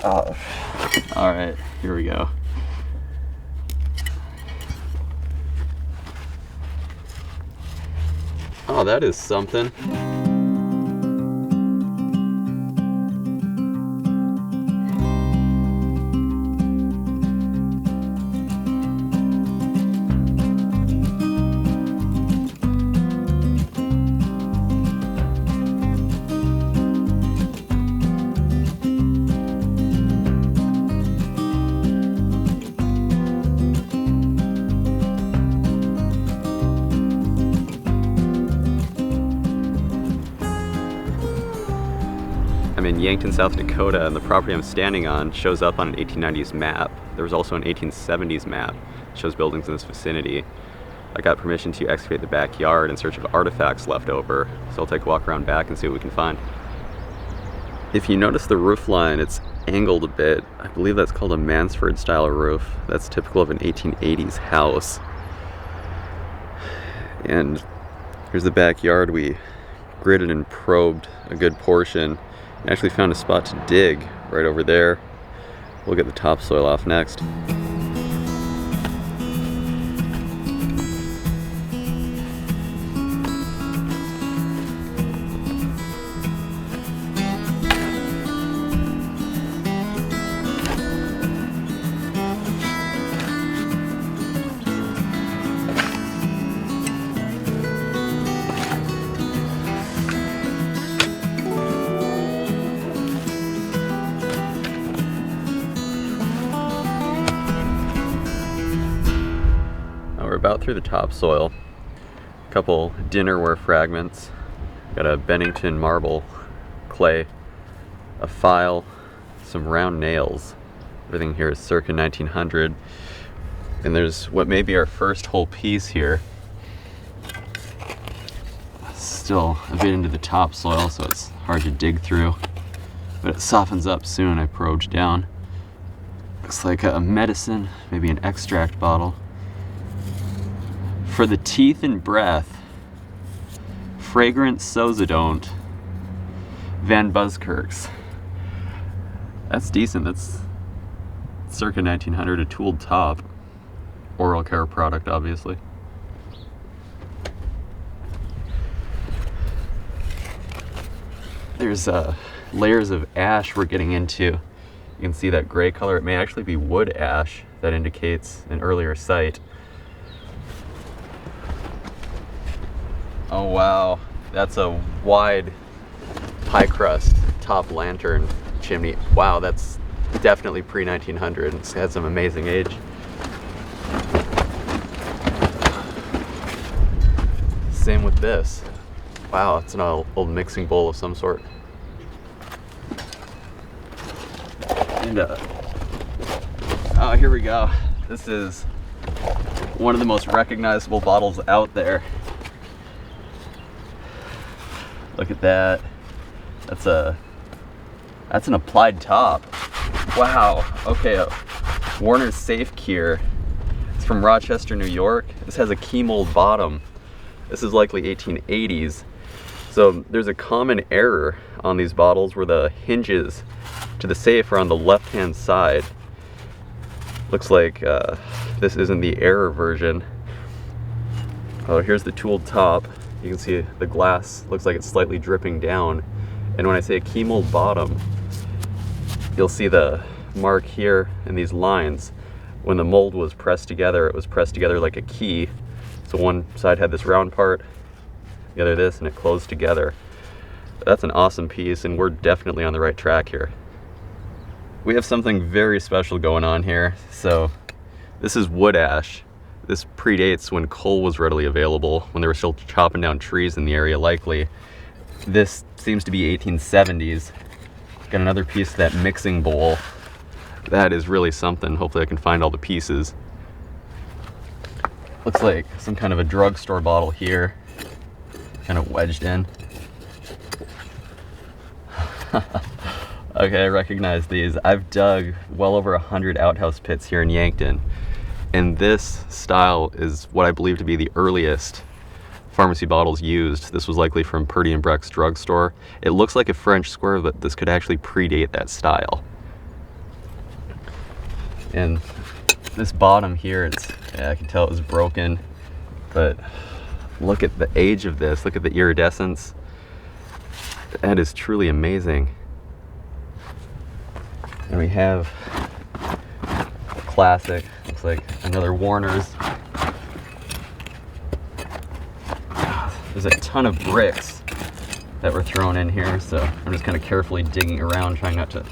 All right, here we go. Oh, that is something. I'm in Yankton, South Dakota, and the property I'm standing on shows up on an 1890s map. There was also an 1870s map that shows buildings in this vicinity. I got permission to excavate the backyard in search of artifacts left over, so I'll take a walk around back and see what we can find. If you notice the roof line, it's angled a bit. I believe that's called a Mansford style roof. That's typical of an 1880s house. And here's the backyard. We gridded and probed a good portion. Actually found a spot to dig right over there. We'll get the topsoil off next. We're about through the topsoil. A couple dinnerware fragments. Got a Bennington marble, clay, a file, some round nails. Everything here is circa 1900. And there's what may be our first whole piece here. Still a bit into the topsoil, so it's hard to dig through. But it softens up soon. I probed down. Looks like a medicine, maybe an extract bottle. For the teeth and breath, fragrant Sozodont, Van Buskirk's. That's decent. That's circa 1900, a tooled top. Oral care product, obviously. There's layers of ash we're getting into. You can see that gray color. It may actually be wood ash. That indicates an earlier site. Oh wow, that's a wide pie crust top lantern chimney. Wow, that's definitely pre-1900. It's had some amazing age. Same with this. Wow, it's an old mixing bowl of some sort. And oh, here we go. This is one of the most recognizable bottles out there. Look at that. That's an applied top. Wow. Okay, Warner's Safe Cure. It's from Rochester, New York. This has a key mold bottom. This is likely 1880s. So there's a common error on these bottles where the hinges to the safe are on the left-hand side. Looks like this isn't the error version. Oh, here's the tooled top. You can see the glass looks like it's slightly dripping down. And when I say a key mold bottom, you'll see the mark here and these lines. When the mold was pressed together, it was pressed together like a key. So one side had this round part, the other this, and it closed together. That's an awesome piece, and we're definitely on the right track here. We have something very special going on here. So this is wood ash. This predates when coal was readily available, when they were still chopping down trees in the area likely. This seems to be 1870s. Got another piece of that mixing bowl. That is really something. Hopefully I can find all the pieces. Looks like some kind of a drugstore bottle here, kind of wedged in. Okay, I recognize these. I've dug well over 100 outhouse pits here in Yankton, and this style is what I believe to be the earliest pharmacy bottles used. This was likely from Purdy and Breck's drugstore. It looks like a French square, but this could actually predate that style. And this bottom here, I can tell it was broken, but look at the age of this. Look at the iridescence. That is truly amazing. And we have a classic, looks like another Warner's. There's a ton of bricks that were thrown in here, so I'm just kind of carefully digging around, trying not to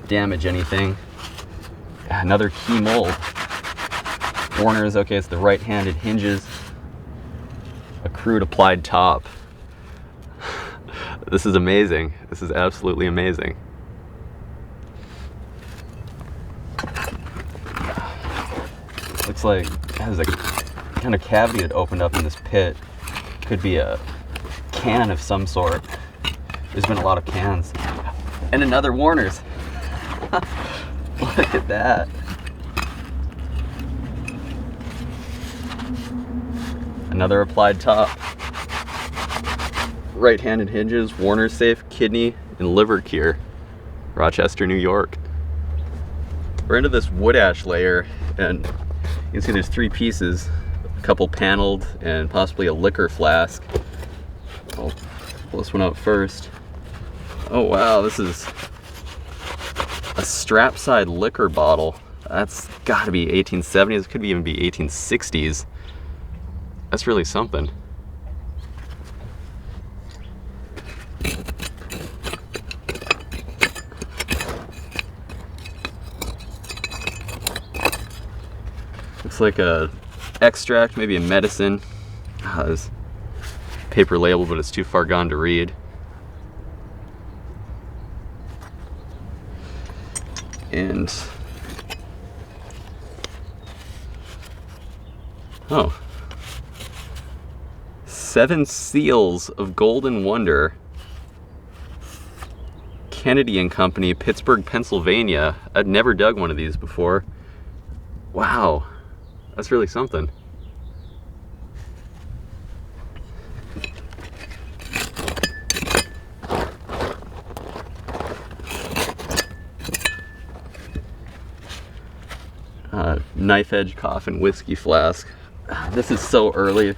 damage anything. Another key mold. Warner's, okay, it's the right-handed hinges. A crude applied top. This is amazing. This is absolutely amazing. Looks like it has a kind of cavity that opened up in this pit. Could be a can of some sort. There's been a lot of cans. And another Warner's. Look at that. Another applied top. Right-handed hinges, Warner's safe, kidney, and liver cure. Rochester, New York. We're into this wood ash layer, and you can see there's 3 pieces. A couple paneled, and possibly a liquor flask. I'll pull this one out first. Oh wow, this is a strap side liquor bottle. That's gotta be 1870s, it could even be 1860s. That's really something. Looks like a extract, maybe a medicine. There's paper label, but it's too far gone to read. And oh, 7 seals of Golden Wonder. Kennedy and Company, Pittsburgh, Pennsylvania. I'd never dug one of these before. Wow, that's really something. Knife edge coffin whiskey flask. This is so early.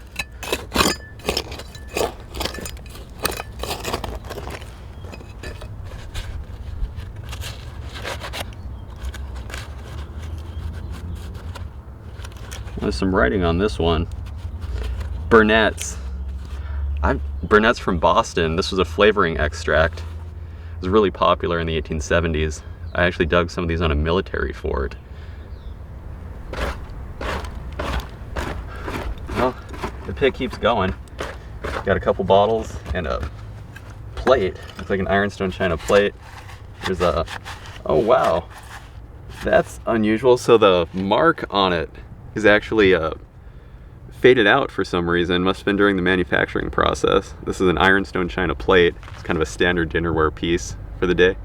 There's some writing on this one. Burnett's. Burnett's from Boston. This was a flavoring extract. It was really popular in the 1870s. I actually dug some of these on a military fort. Well, the pit keeps going. Got a couple bottles and a plate. Looks like an ironstone china plate. There's a, oh wow, that's unusual. So the mark on it is actually faded out for some reason. Must have been during the manufacturing process. This is an ironstone china plate. It's kind of a standard dinnerware piece for the day.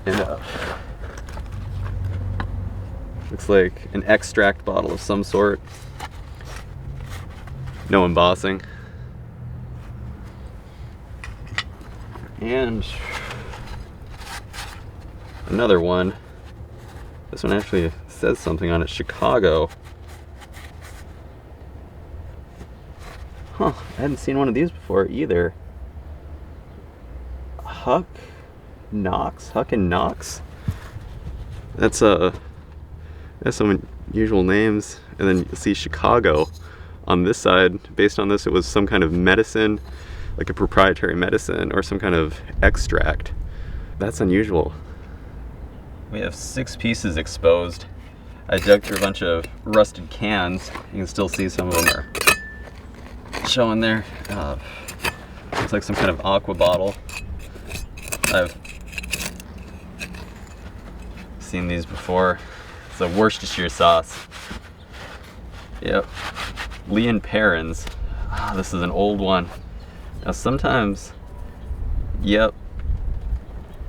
And looks like an extract bottle of some sort. No embossing. And another one. This one actually says something on it. Chicago. Huh, I hadn't seen one of these before either. Huck and Knox. That's some unusual names. And then you see Chicago on this side. Based on this, it was some kind of medicine, like a proprietary medicine or some kind of extract. That's unusual. We have 6 pieces exposed. I dug through a bunch of rusted cans. You can still see some of them are showing there. Looks like some kind of aqua bottle. I've seen these before. It's a Worcestershire sauce. Yep. Lee and Perrins. This is an old one. Now sometimes, yep.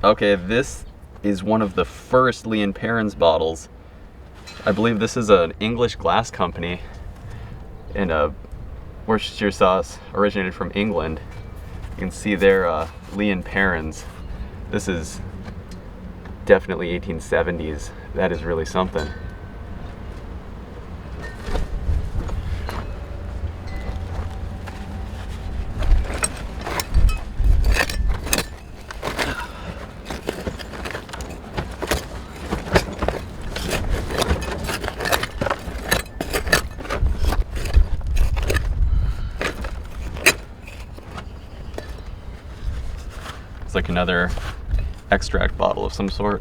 Okay, this is one of the first Lee and Perrins bottles. I believe this is an English glass company, and Worcestershire sauce originated from England. You can see there, Lee and Perrins. This is definitely 1870s. That is really something. It's like another extract bottle of some sort.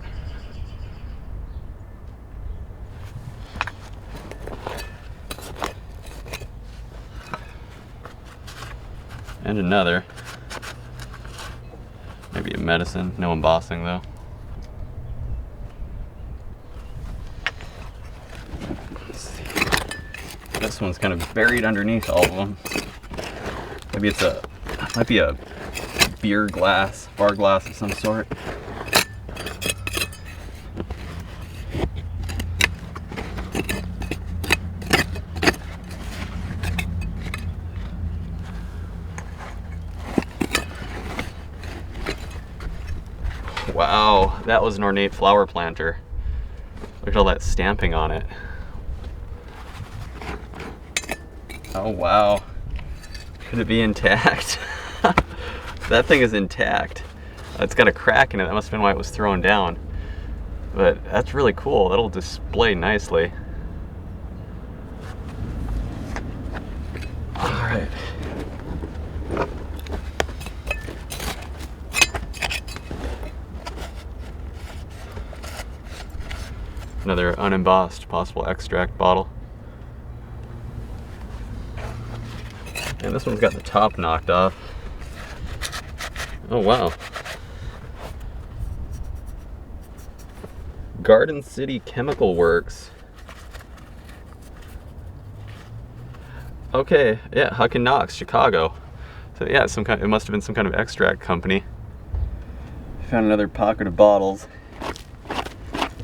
And another. Maybe a medicine, no embossing though. Let's see. This one's kind of buried underneath all of them. Maybe it's might be a beer glass, bar glass of some sort. Wow, that was an ornate flower planter. Look at all that stamping on it. Oh wow, could it be intact? That thing is intact. It's got a crack in it. That must have been why it was thrown down. But that's really cool. That'll display nicely. All right. Another unembossed possible extract bottle. And this one's got the top knocked off. Oh wow. Garden City Chemical Works. Okay, yeah, Huck and Knox, Chicago. So yeah, it must have been some kind of extract company. Found another pocket of bottles.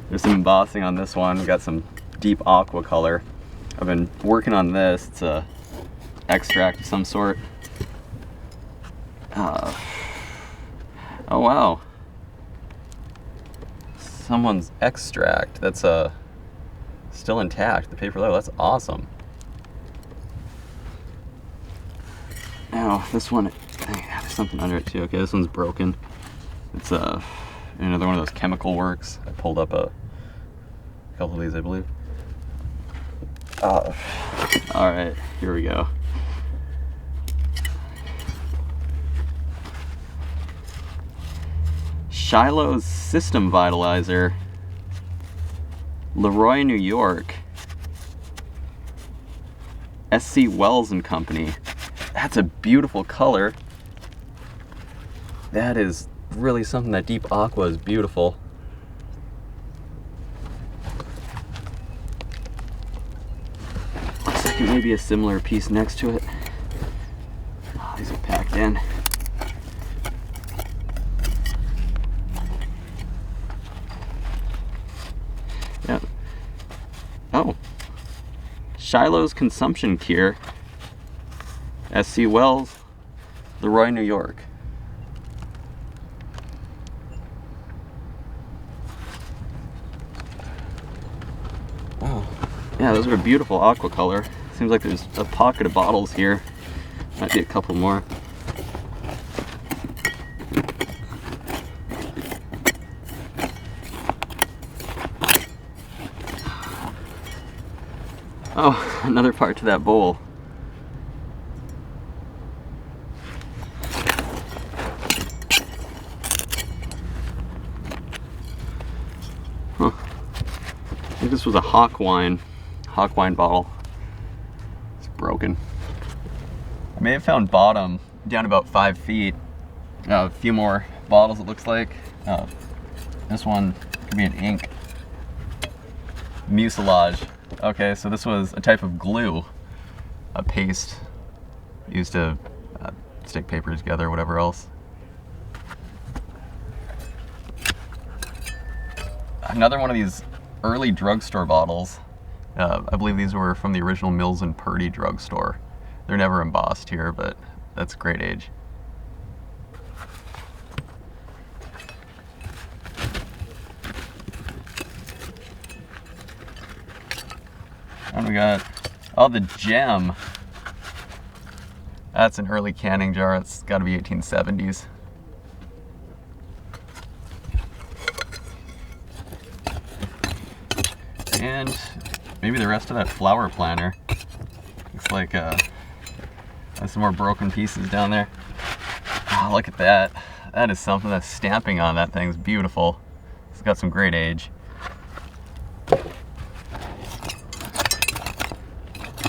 There's some embossing on this one. We got some deep aqua color. I've been working on this. It's a extract of some sort. Oh wow. Someone's extract. That's still intact. The paper level. That's awesome. Now this one, there's something under it too. Okay, this one's broken. It's another one of those chemical works. I pulled up a couple of these, I believe. All right, here we go. Shiloh's System Vitalizer, Leroy, New York, SC Wells and Company. That's a beautiful color. That is really something. That deep aqua is beautiful. Looks like it may be a similar piece next to it. Oh, these are packed in. Yeah. Oh. Shiloh's Consumption Cure. SC Wells, Leroy, New York. Oh. Yeah, those are beautiful aqua color. Seems like there's a pocket of bottles here. Might be a couple more. Oh, another part to that bowl. Huh. I think this was a Hawk wine bottle. It's broken. I may have found bottom down about 5 feet. A few more bottles, it looks like. This one could be an ink. Mucilage. Okay, so this was a type of glue, a paste used to stick paper together, whatever else. Another one of these early drugstore bottles. I believe these were from the original Mills and Purdy drugstore. They're never embossed here, but that's great age. And we got, oh, the gem. That's an early canning jar. It's got to be 1870s. And maybe the rest of that flower planter. Looks like there's some more broken pieces down there. Oh, look at that. That is something. That's stamping on that thing's beautiful. It's got some great age.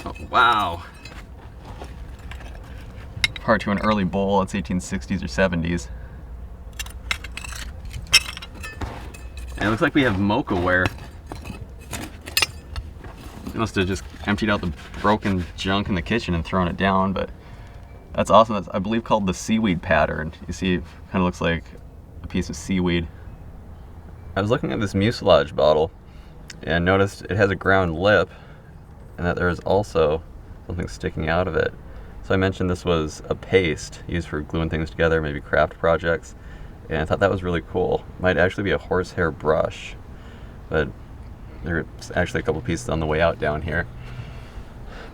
Oh, wow. Part to an early bowl. It's 1860s or 70s. And it looks like we have mocha ware. They must have just emptied out the broken junk in the kitchen and thrown it down, but that's awesome. That's, I believe, called the seaweed pattern. You see, it kind of looks like a piece of seaweed. I was looking at this mucilage bottle and noticed it has a ground lip and that there is also something sticking out of it. So I mentioned this was a paste used for gluing things together, maybe craft projects, and I thought that was really cool. Might actually be a horsehair brush, but there's actually a couple pieces on the way out down here.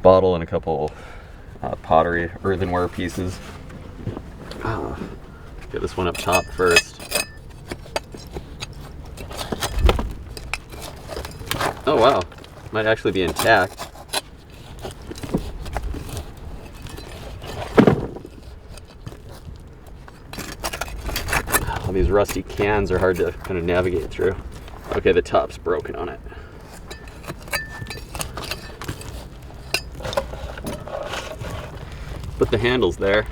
Bottle and a couple pottery, earthenware pieces. Get this one up top first. Oh wow, might actually be intact. These rusty cans are hard to kind of navigate through. Okay, the top's broken on it. But the handle's there.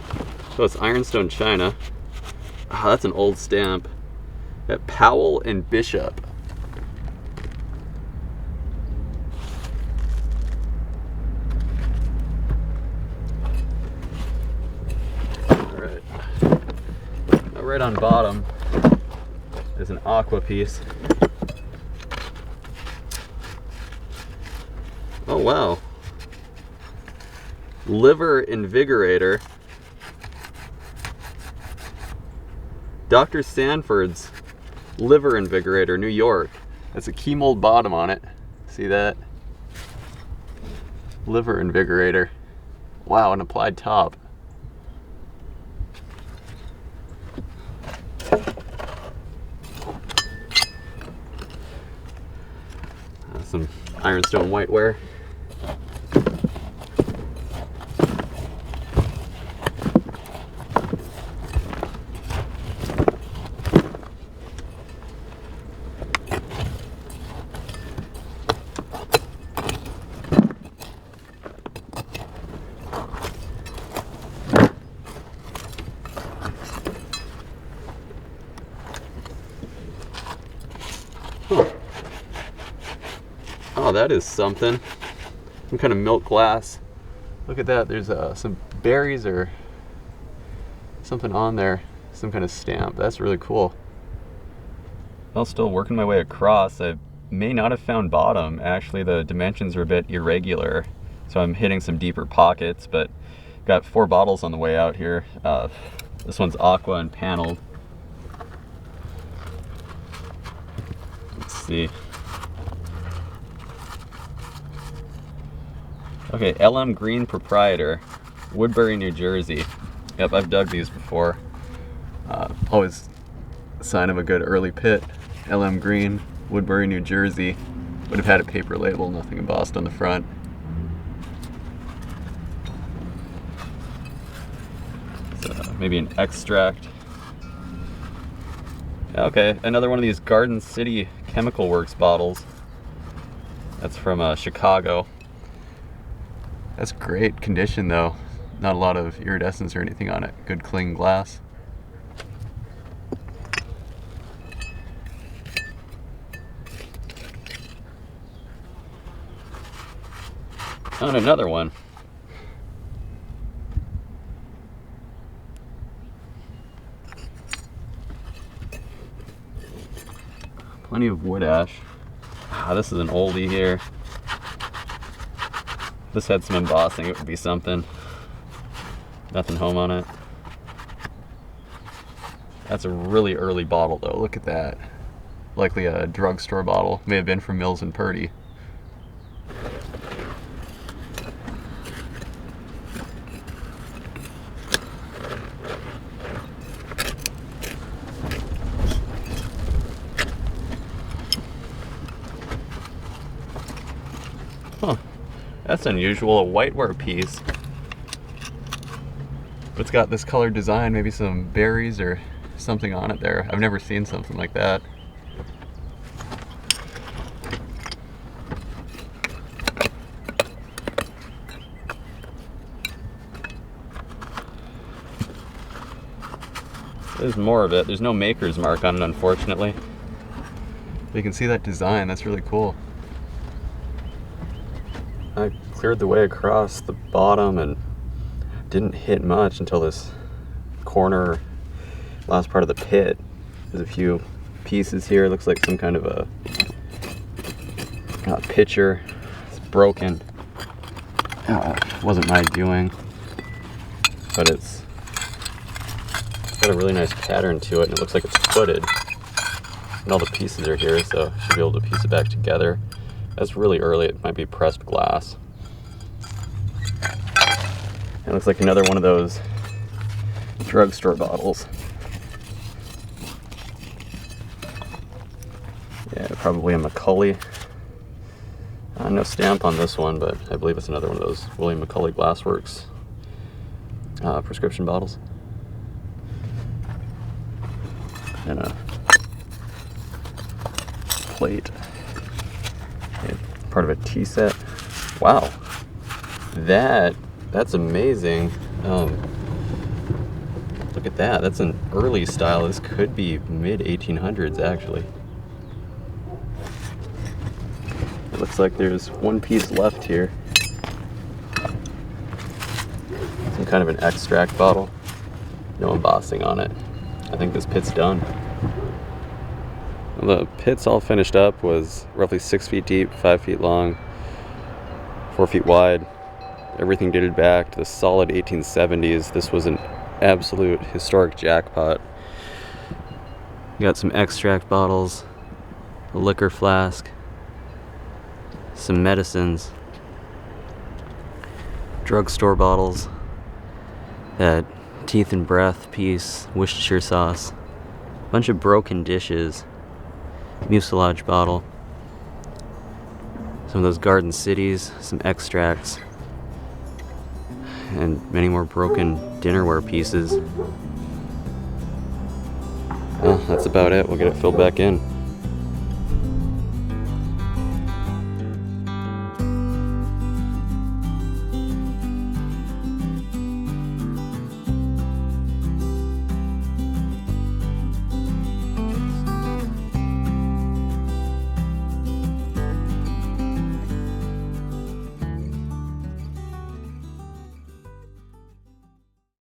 So it's ironstone china. Oh, that's an old stamp. At Powell and Bishop. Alright. Right on bottom is an aqua piece. Oh wow. Liver invigorator. Dr. Sanford's liver invigorator, New York. That's a key mold bottom on it. See that? Liver invigorator. Wow, an applied top. Some ironstone whiteware. Oh, that is something. Some kind of milk glass. Look at that. There's some berries or something on there. Some kind of stamp. That's really cool. Well, still working my way across. I may not have found bottom. Actually, the dimensions are a bit irregular, so I'm hitting some deeper pockets, but got 4 bottles on the way out here. This one's aqua and paneled. Let's see. Okay, LM Green Proprietor, Woodbury, New Jersey. Yep, I've dug these before. Always a sign of a good early pit. LM Green, Woodbury, New Jersey. Would have had a paper label, nothing embossed on the front. So maybe an extract. Okay, another one of these Garden City Chemical Works bottles. That's from Chicago. That's great condition though. Not a lot of iridescence or anything on it. Good clean glass. And another one. Plenty of wood ash. Ah, this is an oldie here. This had some embossing, it would be something. Nothing home on it. That's a really early bottle though, look at that. Likely a drugstore bottle, may have been from Mills and Purdy. That's unusual, a whiteware piece. But it's got this colored design, maybe some berries or something on it there. I've never seen something like that. There's more of it. There's no maker's mark on it, unfortunately. But you can see that design, that's really cool. I cleared the way across the bottom and didn't hit much until this corner, last part of the pit. There's a few pieces here. It looks like some kind of a pitcher. It's broken. Wasn't my doing, but it's got a really nice pattern to it, and it looks like it's footed. And all the pieces are here, so I should be able to piece it back together. That's really early. It might be pressed glass. It looks like another one of those drugstore bottles. Yeah, probably a McCully. No stamp on this one, but I believe it's another one of those William McCully Glassworks prescription bottles. And a plate. Yeah, part of a tea set. Wow, that's amazing. Look at that. That's an early style. This could be mid 1800s actually. It looks like there's one piece left here. Some kind of an extract bottle. No embossing on it. I think this pit's done. The pit's all finished up, was roughly 6 feet deep, 5 feet long, 4 feet wide. Everything dated back to the solid 1870s. This was an absolute historic jackpot. You got some extract bottles, a liquor flask, some medicines, drugstore bottles, that teeth and breath piece, Worcestershire sauce, a bunch of broken dishes, mucilage bottle, some of those garden cities, some extracts, and many more broken dinnerware pieces. Well, that's about it. We'll get it filled back in.